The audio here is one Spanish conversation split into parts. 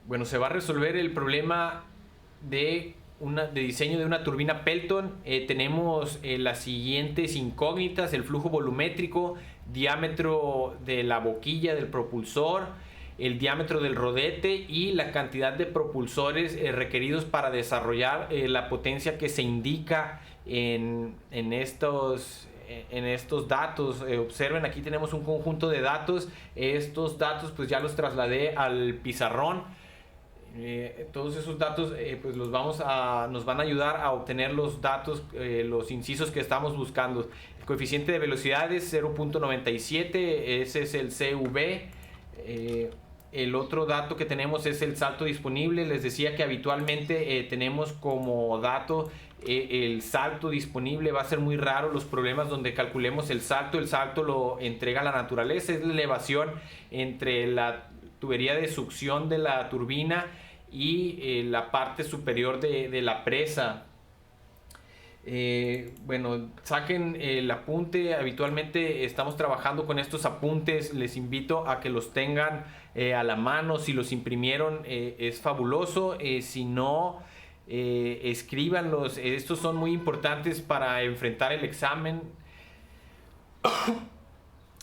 Bueno, se va a resolver el problema de diseño de una turbina Pelton. Tenemos las siguientes incógnitas: el flujo volumétrico, diámetro de la boquilla del propulsor, el diámetro del rodete y la cantidad de propulsores requeridos para desarrollar la potencia que se indica en estos datos. Observen, aquí tenemos un conjunto de datos. Estos datos pues ya los trasladé al pizarrón. Todos esos datos pues nos van a ayudar a obtener los datos, los incisos que estamos buscando. El coeficiente de velocidad es 0.97, ese es el CV. El otro dato que tenemos es el salto disponible. Les decía que habitualmente tenemos como dato el salto disponible. Va a ser muy raro los problemas donde calculemos el salto. El salto lo entrega la naturaleza, es la elevación entre la tubería de succión de la turbina y la parte superior de la presa. Bueno, saquen el apunte. Habitualmente estamos trabajando con estos apuntes. Les invito a que los tengan a la mano. Si los imprimieron, es fabuloso. Si no, escríbanlos. Estos son muy importantes para enfrentar el examen.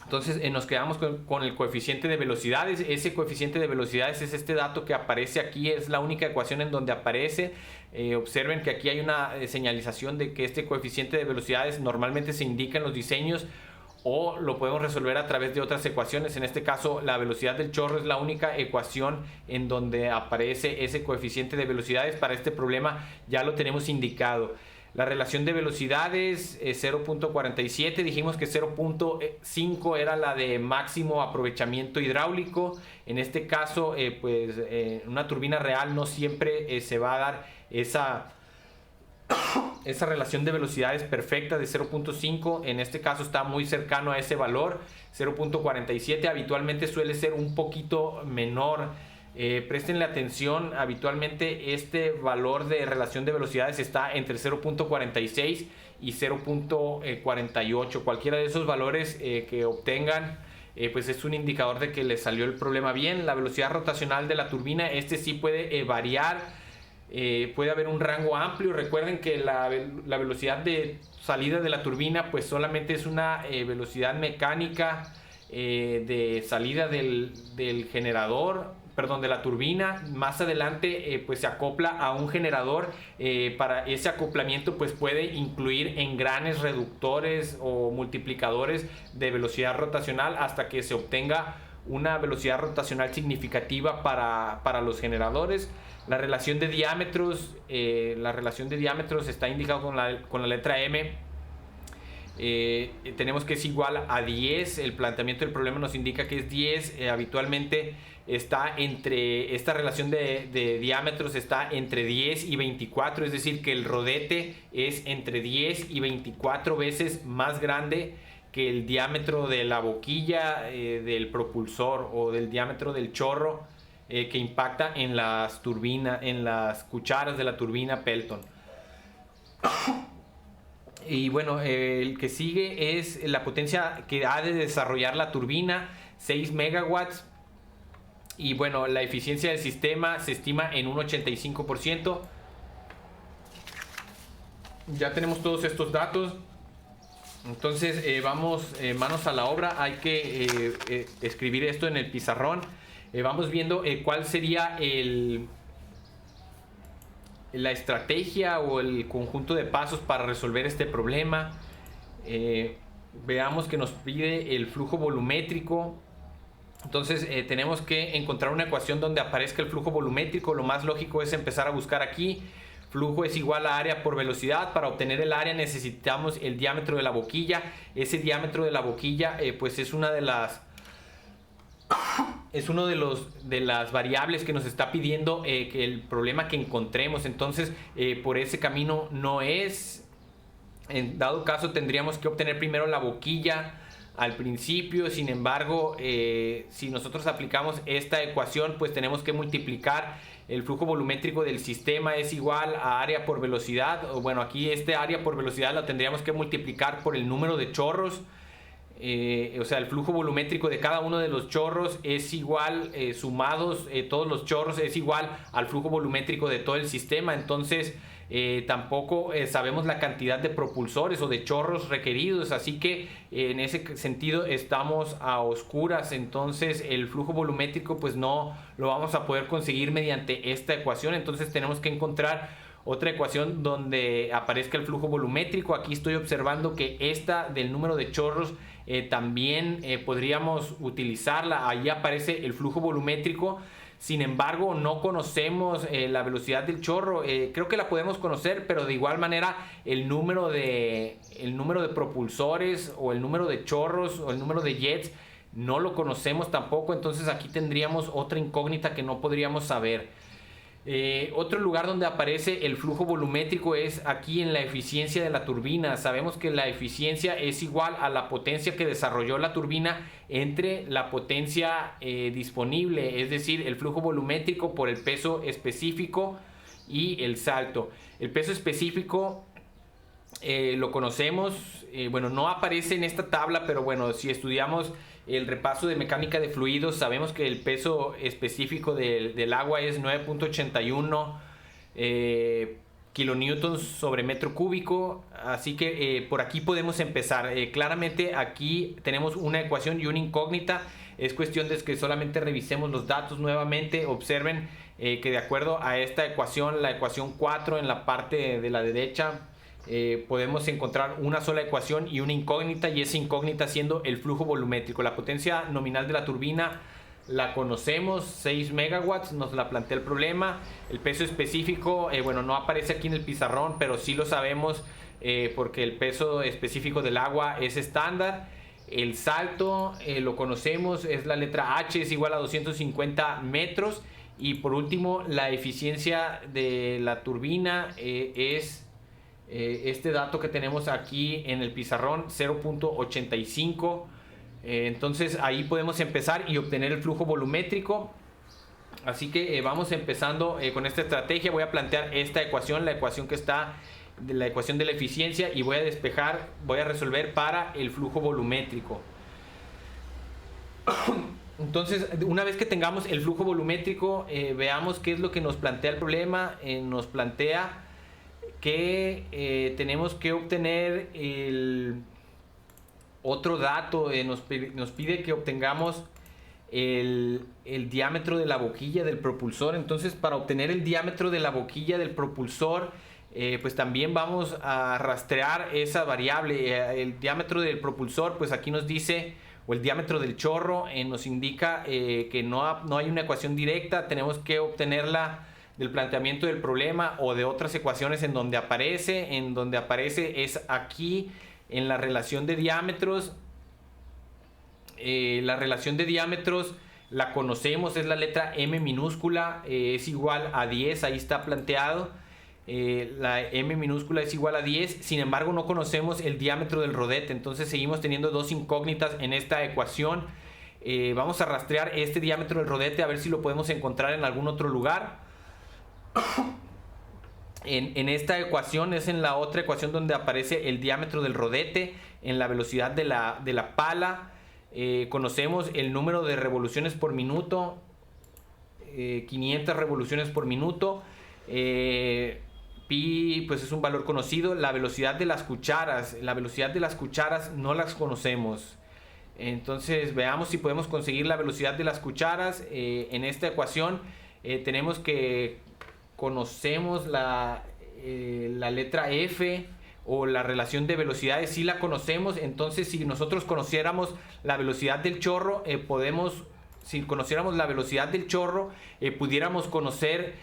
Entonces nos quedamos con el coeficiente de velocidades. Ese coeficiente de velocidades es este dato que aparece aquí. Es la única ecuación en donde aparece. Observen que aquí hay una señalización de que este coeficiente de velocidades normalmente se indica en los diseños, o lo podemos resolver a través de otras ecuaciones. En este caso, la velocidad del chorro es la única ecuación en donde aparece ese coeficiente de velocidades. Para este problema ya lo tenemos indicado. La relación de velocidades es 0.47. Dijimos que 0.5 era la de máximo aprovechamiento hidráulico. En este caso, una turbina real no siempre se va a dar esa relación de velocidades perfecta de 0.5. En este caso está muy cercano a ese valor. 0.47 habitualmente suele ser un poquito menor. Prestenle atención, habitualmente este valor de relación de velocidades está entre 0.46 y 0.48. Cualquiera de esos valores que obtengan pues es un indicador de que les salió el problema bien. La velocidad rotacional de la turbina, sí puede variar, puede haber un rango amplio. Recuerden que la velocidad de salida de la turbina pues solamente es una velocidad mecánica de salida del generador, perdón, de la turbina. Más adelante pues se acopla a un generador. Para ese acoplamiento pues puede incluir engranes reductores o multiplicadores de velocidad rotacional hasta que se obtenga una velocidad rotacional significativa para los generadores. La relación de diámetros está indicada con la letra M. Tenemos que es igual a 10. El planteamiento del problema nos indica que es 10. Habitualmente está entre esta relación de diámetros está entre 10 y 24, es decir que el rodete es entre 10 y 24 veces más grande que el diámetro de la boquilla del propulsor o del diámetro del chorro que impacta en las cucharas de la turbina Pelton. Y bueno, el que sigue es la potencia que ha de desarrollar la turbina, 6 megawatts. Y bueno, la eficiencia del sistema se estima en un 85%. Ya tenemos todos estos datos. Entonces vamos manos a la obra. Hay que escribir esto en el pizarrón. Vamos viendo cuál sería la estrategia o el conjunto de pasos para resolver este problema. Veamos que nos pide el flujo volumétrico. Entonces tenemos que encontrar una ecuación donde aparezca el flujo volumétrico. Lo más lógico es empezar a buscar aquí. Flujo es igual a área por velocidad. Para obtener el área necesitamos el diámetro de la boquilla. Ese diámetro de la boquilla pues es una de las variables que nos está pidiendo que el problema que encontremos. Entonces por ese camino no es. En dado caso tendríamos que obtener primero la boquilla al principio. Sin embargo, si nosotros aplicamos esta ecuación, pues tenemos que multiplicar el flujo volumétrico del sistema es igual a área por velocidad. Bueno, aquí área por velocidad la tendríamos que multiplicar por el número de chorros. o sea, el flujo volumétrico de cada uno de los chorros es igual, sumados todos los chorros, es igual al flujo volumétrico de todo el sistema. Entonces tampoco sabemos la cantidad de propulsores o de chorros requeridos, así que en ese sentido estamos a oscuras. Entonces el flujo volumétrico pues no lo vamos a poder conseguir mediante esta ecuación. Entonces tenemos que encontrar otra ecuación donde aparezca el flujo volumétrico. Aquí estoy observando que esta del número de chorros también podríamos utilizarla. Ahí aparece el flujo volumétrico. Sin embargo, no conocemos la velocidad del chorro. Creo que la podemos conocer, pero de igual manera el número de propulsores o el número de chorros o el número de jets no lo conocemos tampoco. Entonces aquí tendríamos otra incógnita que no podríamos saber. Otro lugar donde aparece el flujo volumétrico es aquí en la eficiencia de la turbina. Sabemos que la eficiencia es igual a la potencia que desarrolló la turbina entre la potencia disponible, es decir, el flujo volumétrico por el peso específico y el salto. El peso específico lo conocemos, bueno, no aparece en esta tabla, pero bueno, si estudiamos el repaso de mecánica de fluidos, sabemos que el peso específico del agua es 9.81 kilonewtons sobre metro cúbico. Así que por aquí podemos empezar. Claramente aquí tenemos una ecuación y una incógnita. Es cuestión de que solamente revisemos los datos nuevamente. Observen que de acuerdo a esta ecuación, la ecuación 4 en la parte de la derecha, podemos encontrar una sola ecuación y una incógnita, y esa incógnita siendo el flujo volumétrico. La potencia nominal de la turbina la conocemos, 6 megawatts, nos la plantea el problema. El peso específico, bueno, no aparece aquí en el pizarrón, pero sí lo sabemos porque el peso específico del agua es estándar. El salto lo conocemos, es la letra H, es igual a 250 metros. Y por último, la eficiencia de la turbina es este dato que tenemos aquí en el pizarrón, 0.85. Entonces ahí podemos empezar y obtener el flujo volumétrico. Así que vamos empezando con esta estrategia. Voy a plantear esta ecuación, la ecuación que está, la ecuación de la eficiencia, y voy a despejar, voy a resolver para el flujo volumétrico. Entonces, una vez que tengamos el flujo volumétrico, veamos qué es lo que nos plantea el problema. Nos plantea que tenemos que obtener el otro dato. Nos pide que obtengamos el diámetro de la boquilla del propulsor. Entonces, para obtener el diámetro de la boquilla del propulsor, pues también vamos a rastrear esa variable. El diámetro del propulsor, pues aquí nos dice, o el diámetro del chorro, nos indica que no hay una ecuación directa. Tenemos que obtenerla del planteamiento del problema o de otras ecuaciones en donde aparece. Es aquí en la relación de diámetros. La relación de diámetros la conocemos, es la letra M minúscula, es igual a 10, ahí está planteado. La M minúscula es igual a 10, sin embargo no conocemos el diámetro del rodete. Entonces seguimos teniendo dos incógnitas en esta ecuación. Vamos a rastrear este diámetro del rodete a ver si lo podemos encontrar en algún otro lugar. En esta ecuación es en la otra ecuación donde aparece el diámetro del rodete en la velocidad de la pala. Conocemos el número de revoluciones por minuto, 500 revoluciones por minuto. Pi pues es un valor conocido. La velocidad de las cucharas no las conocemos. Entonces veamos si podemos conseguir la velocidad de las cucharas. En esta ecuación tenemos que conocemos la letra F o la relación de velocidades, si la conocemos. Entonces si nosotros conociéramos la velocidad del chorro, pudiéramos conocer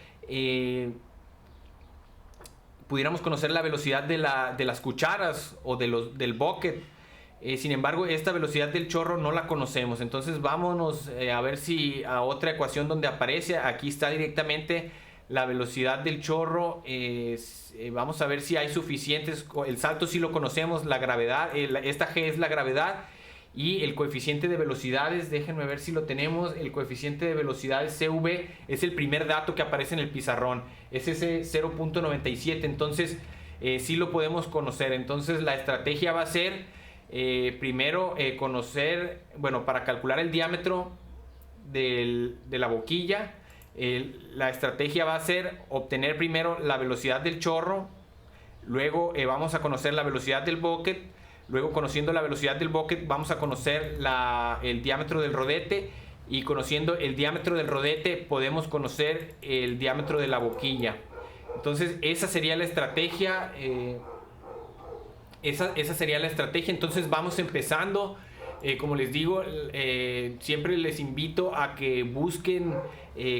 la velocidad de las cucharas o del bucket. Sin embargo, esta velocidad del chorro no la conocemos. Entonces vámonos a ver si a otra ecuación donde aparece. Aquí está directamente la velocidad del chorro. Vamos a ver si hay suficientes. El salto sí lo conocemos, la gravedad, esta G es la gravedad, y el coeficiente de velocidades, déjenme ver si lo tenemos. El coeficiente de velocidades CV es el primer dato que aparece en el pizarrón, es ese 0.97. entonces sí lo podemos conocer. Entonces la estrategia va a ser primero conocer, bueno, para calcular el diámetro de la boquilla, la estrategia va a ser obtener primero la velocidad del chorro, luego vamos a conocer la velocidad del bucket, luego conociendo la velocidad del bucket vamos a conocer el diámetro del rodete, y conociendo el diámetro del rodete podemos conocer el diámetro de la boquilla. Entonces esa sería la estrategia. Esa sería la estrategia. Entonces vamos empezando. Como les digo, siempre les invito a que busquen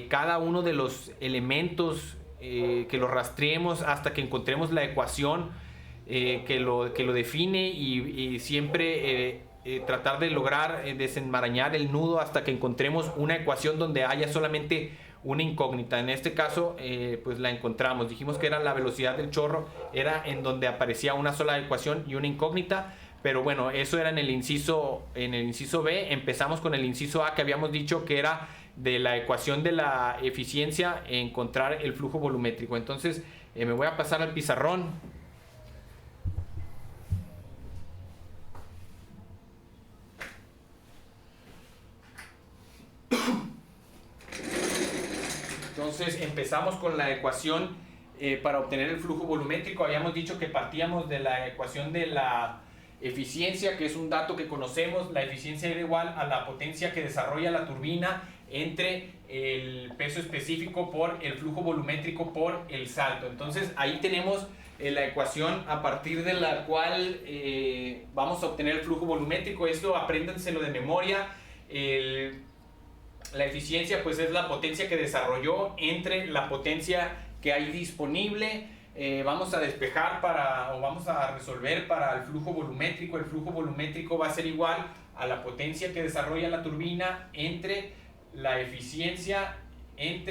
cada uno de los elementos, que los rastreemos hasta que encontremos la ecuación que lo define, y siempre tratar de lograr desenmarañar el nudo hasta que encontremos una ecuación donde haya solamente una incógnita. En este caso pues la encontramos. Dijimos que era la velocidad del chorro, era en donde aparecía una sola ecuación y una incógnita. Pero bueno, eso era en el inciso B. Empezamos con el inciso A, que habíamos dicho que era de la ecuación de la eficiencia, encontrar el flujo volumétrico. Entonces me voy a pasar al pizarrón. Entonces empezamos con la ecuación para obtener el flujo volumétrico. Habíamos dicho que partíamos de la ecuación de la eficiencia, que es un dato que conocemos. La eficiencia era igual a la potencia que desarrolla la turbina entre el peso específico por el flujo volumétrico por el salto. Entonces ahí tenemos la ecuación a partir de la cual vamos a obtener el flujo volumétrico. Esto apréndanselo de memoria. La eficiencia pues es la potencia que desarrolló entre la potencia que hay disponible. Vamos a despejar vamos a resolver para el flujo volumétrico. El flujo volumétrico va a ser igual a la potencia que desarrolla la turbina entre la eficiencia, el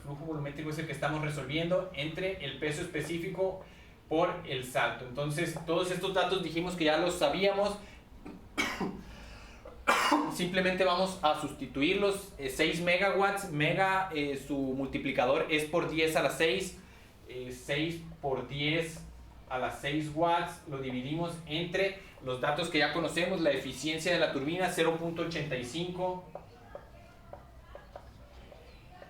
flujo volumétrico es el que estamos resolviendo, entre el peso específico por el salto. Entonces todos estos datos dijimos que ya los sabíamos. Simplemente vamos a sustituirlos. 6 megawatts, su multiplicador es por 10 a la 6. 6 por 10 a las 6 watts, lo dividimos entre los datos que ya conocemos. La eficiencia de la turbina 0.85.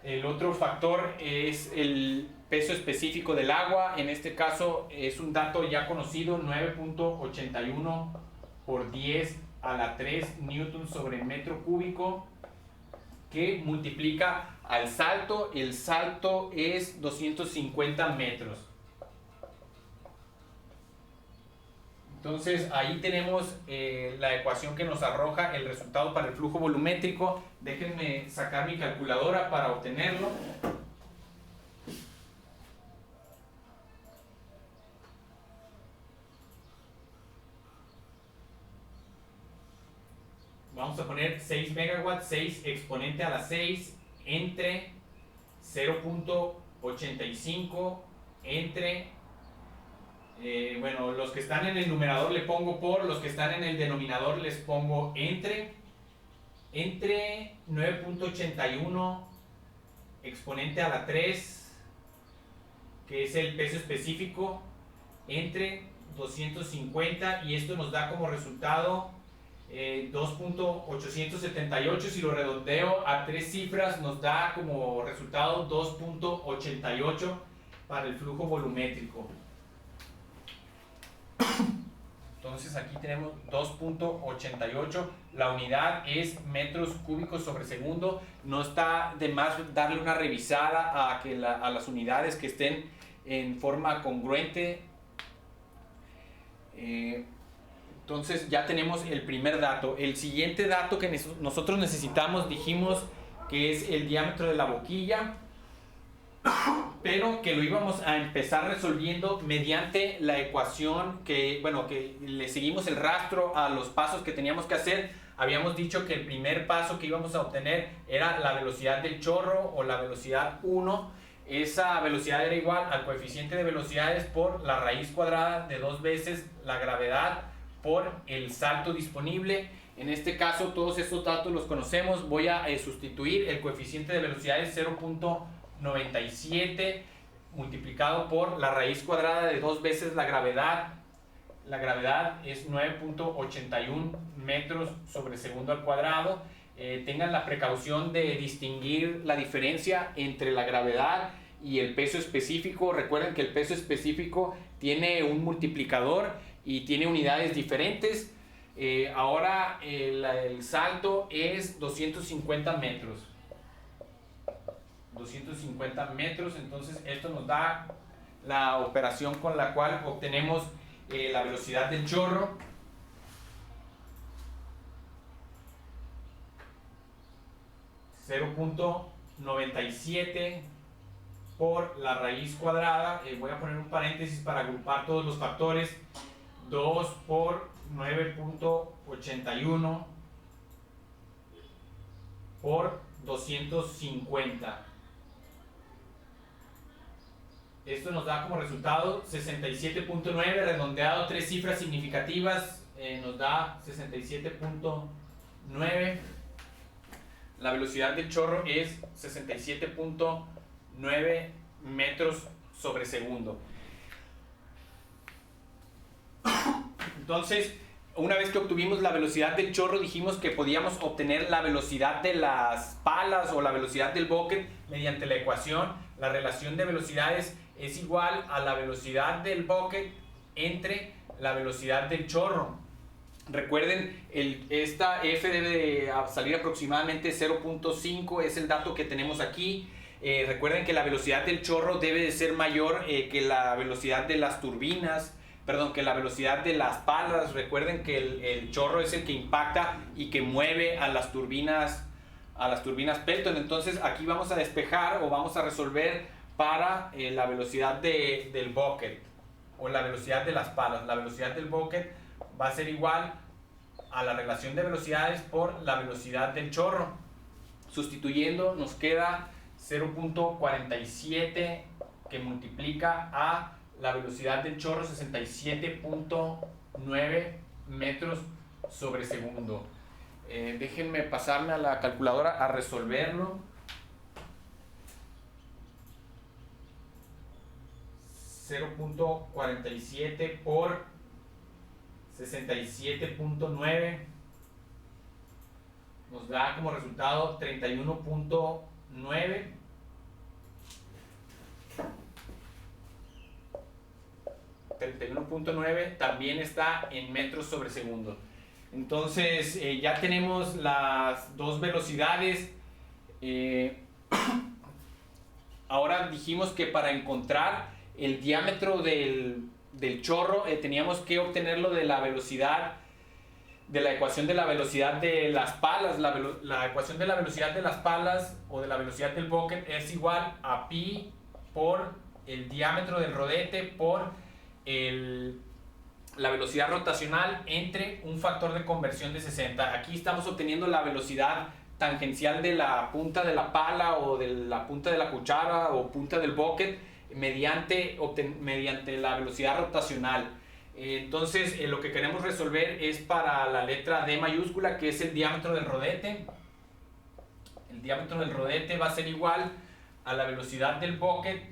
El otro factor es el peso específico del agua. En este caso es un dato ya conocido, 9.81 por 10 a la 3 newtons sobre metro cúbico, que multiplica al salto. El salto es 250 metros. Entonces ahí tenemos la ecuación que nos arroja el resultado para el flujo volumétrico. Déjenme sacar mi calculadora para obtenerlo. Vamos a poner 6 megawatts, 6 exponente a la 6 entre 0.85 entre, los que están en el numerador le pongo por, los que están en el denominador les pongo entre 9.81 exponente a la 3, que es el peso específico, entre 250, y esto nos da como resultado 2.878. Si lo redondeo a 3 cifras nos da como resultado 2.88 para el flujo volumétrico. Entonces aquí tenemos 2.88. La unidad es metros cúbicos sobre segundo. No está de más darle una revisada a las unidades que estén en forma congruente. Entonces ya tenemos el primer dato. El siguiente dato que nosotros necesitamos, dijimos que es el diámetro de la boquilla, pero que lo íbamos a empezar resolviendo mediante la ecuación que le seguimos el rastro a los pasos que teníamos que hacer. Habíamos dicho que el primer paso que íbamos a obtener era la velocidad del chorro, o la velocidad 1. Esa velocidad era igual al coeficiente de velocidades por la raíz cuadrada de 2 veces la gravedad por el salto disponible. En este caso todos estos datos los conocemos. Voy a sustituir el coeficiente de velocidades 0.97 multiplicado por la raíz cuadrada de 2 veces la gravedad la gravedad es 9.81 metros sobre segundo al cuadrado. Tengan la precaución de distinguir la diferencia entre la gravedad y el peso específico. Recuerden que el peso específico tiene un multiplicador y tiene unidades diferentes. Ahora el salto es 250 metros. 250 metros, entonces esto nos da la operación con la cual obtenemos la velocidad del chorro. .97 por la raíz cuadrada. Voy a poner un paréntesis para agrupar todos los factores. 2 por 9.81 por 250. Esto nos da como resultado 67.9, redondeado 3 cifras significativas, nos da 67.9. La velocidad del chorro es 67.9 metros sobre segundo. Entonces, una vez que obtuvimos la velocidad del chorro, dijimos que podíamos obtener la velocidad de las palas o la velocidad del bucket mediante la ecuación. La relación de velocidades es igual a la velocidad del bucket entre la velocidad del chorro. Recuerden, esta F debe de salir aproximadamente 0.5, es el dato que tenemos aquí. Recuerden que la velocidad del chorro debe de ser mayor que la velocidad de las turbinas, que la velocidad de las palas. Recuerden que el chorro es el que impacta y que mueve a las turbinas Pelton. Entonces aquí vamos a despejar o vamos a resolver para la velocidad del bucket o la velocidad de las palas. La velocidad del bucket va a ser igual a la relación de velocidades por la velocidad del chorro. Sustituyendo nos queda 0.47 que multiplica a la velocidad del chorro, 67.9 metros sobre segundo. Déjenme pasarme a la calculadora a resolverlo. 0.47 por 67.9 nos da como resultado 31.9. 31.9 también está en metros sobre segundo. Entonces ya tenemos las dos velocidades. Ahora dijimos que para encontrar el diámetro del chorro teníamos que obtenerlo de la velocidad, de la ecuación de la velocidad de las palas. La ecuación de la velocidad de las palas o de la velocidad del bucket es igual a pi por el diámetro del rodete por la velocidad rotacional entre un factor de conversión de 60. Aquí estamos obteniendo la velocidad tangencial de la punta de la pala o de la punta de la cuchara o punta del bucket mediante la velocidad rotacional. Entonces lo que queremos resolver es para la letra D mayúscula, que es el diámetro del rodete. El diámetro del rodete va a ser igual a la velocidad del bucket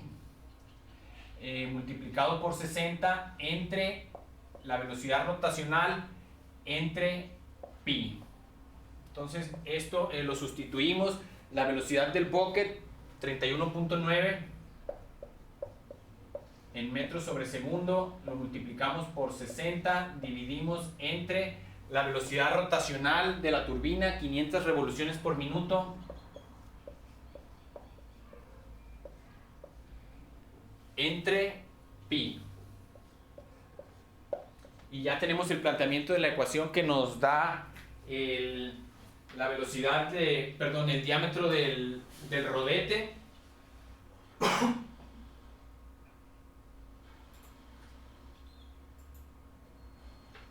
multiplicado por 60 entre la velocidad rotacional entre pi. Entonces esto lo sustituimos. La velocidad del bucket 31.9 en metros sobre segundo, lo multiplicamos por 60, dividimos entre la velocidad rotacional de la turbina, 500 revoluciones por minuto, entre pi. Y ya tenemos el planteamiento de la ecuación que nos da la velocidad el diámetro del rodete.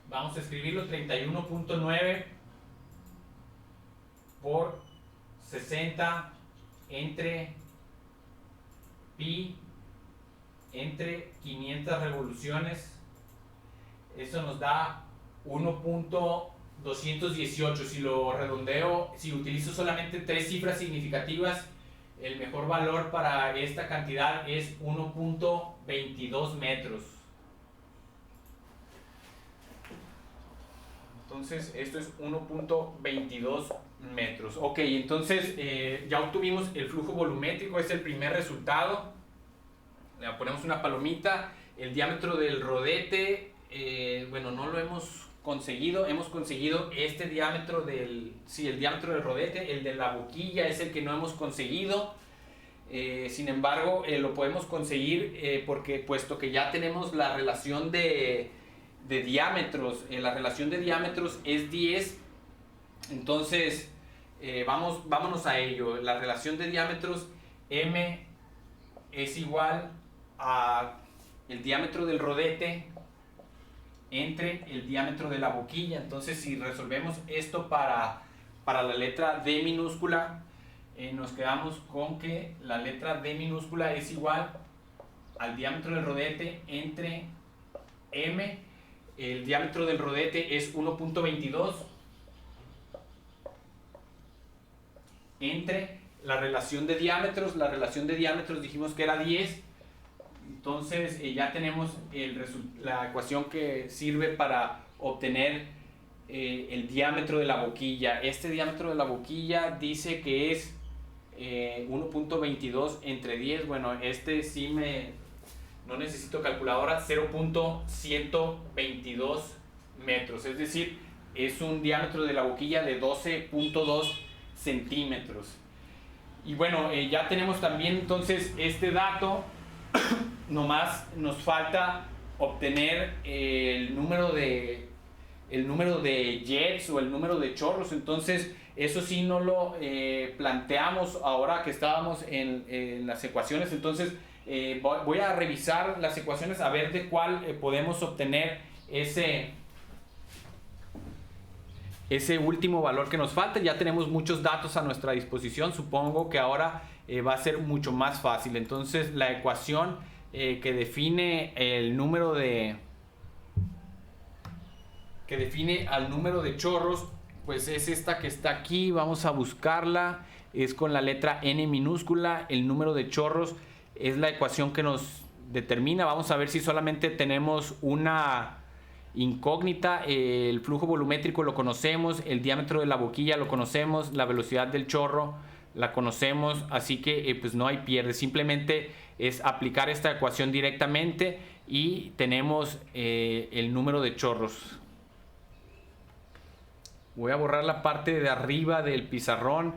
Vamos a escribirlo: 31.9 por 60 entre pi entre 500 revoluciones. Eso nos da 1.218. Si lo redondeo, si utilizo solamente 3 cifras significativas, el mejor valor para esta cantidad es 1.22 metros. Entonces esto es 1.22 metros. Ok, entonces ya obtuvimos el flujo volumétrico, es el primer resultado. Le ponemos una palomita. El diámetro del rodete, bueno, no lo hemos conseguido. Hemos conseguido este diámetro el diámetro del rodete. El de la boquilla es el que no hemos conseguido. Sin embargo, lo podemos conseguir porque puesto que ya tenemos la relación de diámetros, la relación de diámetros es 10, entonces vámonos a ello. La relación de diámetros, M es igual a el diámetro del rodete entre el diámetro de la boquilla. Entonces si resolvemos esto para la letra D minúscula, nos quedamos con que la letra D minúscula es igual al diámetro del rodete entre M. El diámetro del rodete es 1.22 entre la relación de diámetros. La relación de diámetros dijimos que era 10. Entonces ya tenemos la ecuación que sirve para obtener el diámetro de la boquilla. Este diámetro de la boquilla dice que es 1.22 entre 10. Bueno, no necesito calculadora. 0.122 metros, es decir, es un diámetro de la boquilla de 12.2 centímetros. Y bueno, ya tenemos también entonces este dato. Nomás nos falta obtener el número de jets o el número de chorros. Entonces eso sí no lo planteamos ahora que estábamos en las ecuaciones. Entonces voy a revisar las ecuaciones a ver de cuál podemos obtener ese último valor que nos falta. Ya tenemos muchos datos a nuestra disposición. Supongo que ahora va a ser mucho más fácil. Entonces la ecuación que define el número al número de chorros, pues es esta que está aquí. Vamos a buscarla. Es con la letra N minúscula. El número de chorros es la ecuación que nos determina. Vamos a ver si solamente tenemos una incógnita. El flujo volumétrico lo conocemos, el diámetro de la boquilla lo conocemos, la velocidad del chorro la conocemos, así que pues no hay pierde. Simplemente es aplicar esta ecuación directamente y tenemos el número de chorros. Voy a borrar la parte de arriba del pizarrón.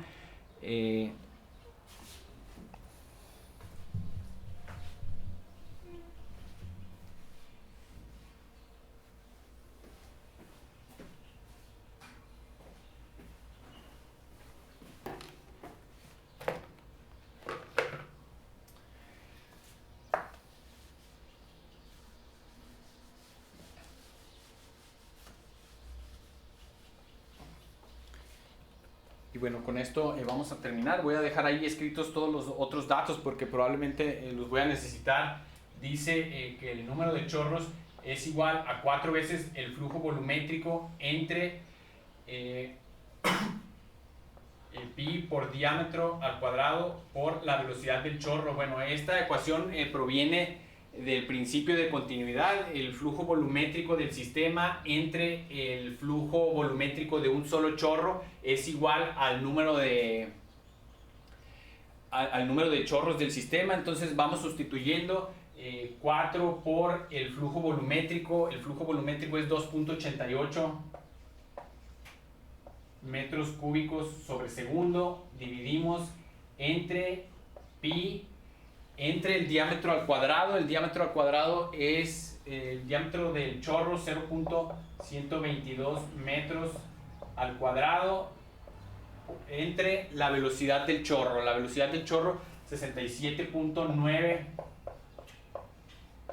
Y bueno, con esto vamos a terminar. Voy a dejar ahí escritos todos los otros datos porque probablemente los voy a necesitar. Dice que el número de chorros es igual a 4 veces el flujo volumétrico entre pi por diámetro al cuadrado por la velocidad del chorro. Bueno, esta ecuación proviene del principio de continuidad. El flujo volumétrico del sistema entre el flujo volumétrico de un solo chorro es igual al número de chorros del sistema. Entonces vamos sustituyendo 4 por el flujo volumétrico. El flujo volumétrico es 2.88 metros cúbicos sobre segundo. Dividimos entre pi entre el diámetro al cuadrado. El diámetro al cuadrado es el diámetro del chorro, 0.122 metros al cuadrado, entre la velocidad del chorro. La velocidad del chorro, 67.9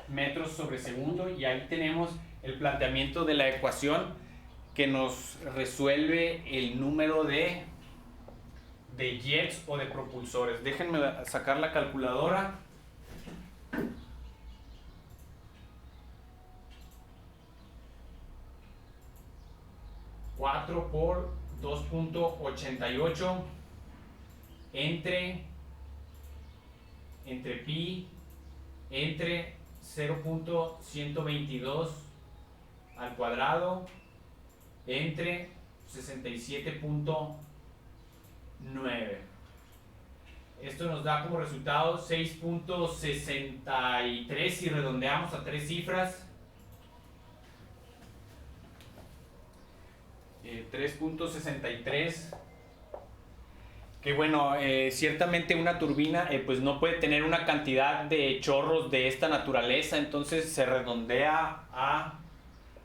metros sobre segundo. Y ahí tenemos el planteamiento de la ecuación que nos resuelve el número de jets o de propulsores. Déjenme sacar la calculadora. ...4 por 2.88... entre pi entre 0.122 al cuadrado entre 67.9. Esto nos da como resultado 6.63 si redondeamos a 3 cifras. 3.63. Que bueno, ciertamente una turbina pues no puede tener una cantidad de chorros de esta naturaleza, entonces se redondea a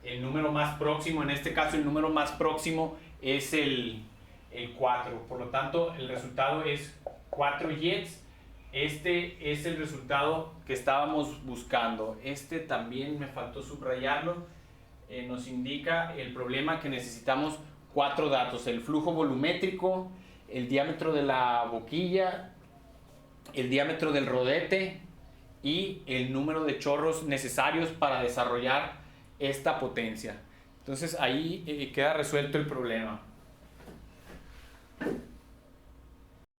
el número más próximo. En este caso el número más próximo es el 4, por lo tanto el resultado es 4 jets. Este es el resultado que estábamos buscando. Este también me faltó subrayarlo. Nos indica el problema que necesitamos 4 datos: el flujo volumétrico, el diámetro de la boquilla, el diámetro del rodete y el número de chorros necesarios para desarrollar esta potencia. Entonces ahí queda resuelto el problema.